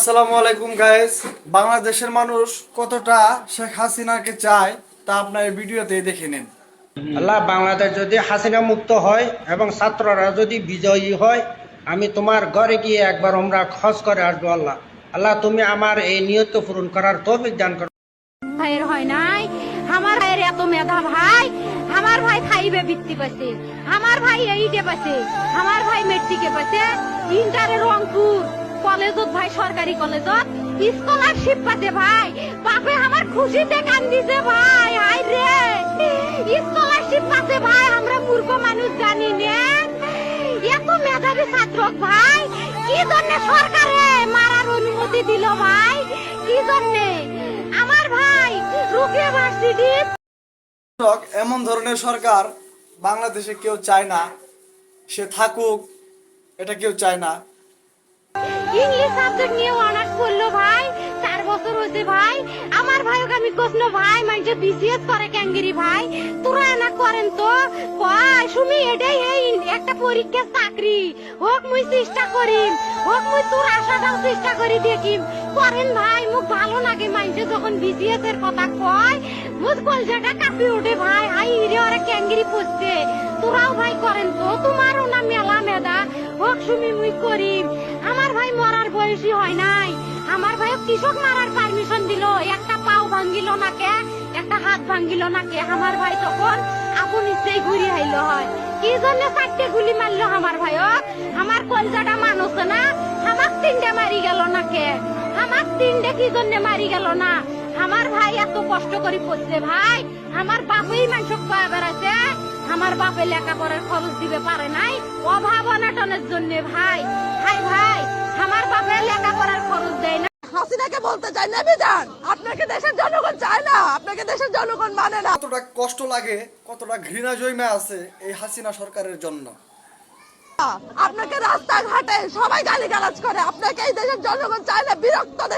আসসালামু আলাইকুম গাইস। বাংলাদেশের মানুষ কতটা শেখ হাসিনাকে চায় তা আপনার এই ভিডিওতে দেখে নিন। আল্লাহ, বাংলাদেশ যদি হাসিনা মুক্ত হয় এবং ছাত্ররা যদি বিজয়ী হয়, আমি তোমার ঘরে গিয়ে একবার আমরা খোঁজ করে আসবো। আল্লাহ আল্লাহ তুমি আমার এই নিয়ত পূরণ করার তৌফিক দান করো। ভাইয়ের হয় নাই, আমার ভাইয়ের এত মেধা ভাই, আমার ভাই ফাইভে বৃত্তি পাচ্ছে, আমার ভাই এইটে পাচ্ছে, আমার ভাই মেট্রিকে পাচ্ছে, ইন্টারে রংপুর কলেজত ভাই সরকারি কলেজত স্কলারশিপ পাচ্ছে ভাই। বাপে আমার খুশিতে কান্দিছে ভাই, হাই রে স্কলারশিপ পাচ্ছে ভাই। আমরা মূর্খ মানুষ জানি না এত মেধাবী ছাত্র ভাই কি জন্য সরকারে মারার অনুমতি দিল ভাই, কি জন্য? আমার ভাই রুকিয়া ভার্সিটি এমন ধরনের সরকার বাংলাদেশে কেউ চায় না, সে থাকুক, এটা কেউ চায় না। ইংলিশ সাবজেক্ট নিয়ে অনার্স করলো ভাই, 4 বছর হয়েছে ভাই। আমার ভাইকে আমি কইল ভাই মানে বিসিএস করে ক্যাঙ্গেরি ভাই, তোরা না করেন তো কয় সুমি এটাই এই একটা পরীক্ষা চাকরি হোক মুই চেষ্টা করিম, হোক মুই তোর আশাটাও চেষ্টা করি দেখিম করেন ভাই। মুখ ভালো লাগে মাইনছে যখন বিসিএস এর কথা কয়, মুখ কলজাটা কাঁপি ওঠে ভাই। হাই রে ওরা ক্যাঙ্গেরি পড়ছে, তোরাও ভাই করেন তো, তোমারও না মেলা মেধা হোক সুমি মুই করিম। আমার ভাই মরার বয়সী হয় নাই, আমার ভাই কৃষক মারার পারমিশন দিল, একটা পাও ভাঙ্গিল না কে, একটা হাত ভাঙ্গিল না কে। আমার ভাই তখন আপন ইচ্ছেই ঘুরি আইলো হয়, কি জন্য 4টে গুলি মারলো আমার ভাই। আমার কলজাটা মানুষ না, আমার 3টে মারি গেল না কে, আমার 3টে কি জন্য মারি গেল না? আমার ভাই এত কষ্ট করে পড়ছে ভাই, আমার বাপেই মানুষ কয়ে বেড়াচ্ছে, আমার বাপে লেখাপড়ার খরচ দিবে পারে নাই অভাব অনটনের জন্য ভাই। ভাই ভাই আমার বাপে লেখাপড়ার খরচ দেয় না। হাসিনাকে বলতে চাই নেমে যান, আপনাকে দেশের জনগণ চায় না, আপনাকে দেশের জনগণ মানে না। কতটা কষ্ট লাগে, কতটা ঘৃণা জন্মে আছে এই হাসিনা সরকারের জন্য। আপনাকে রাস্তাঘাটে সবাই গালিগালাজ করে, আপনাকে এই দেশের জনগণ চায় না, বিরক্ত দেশ।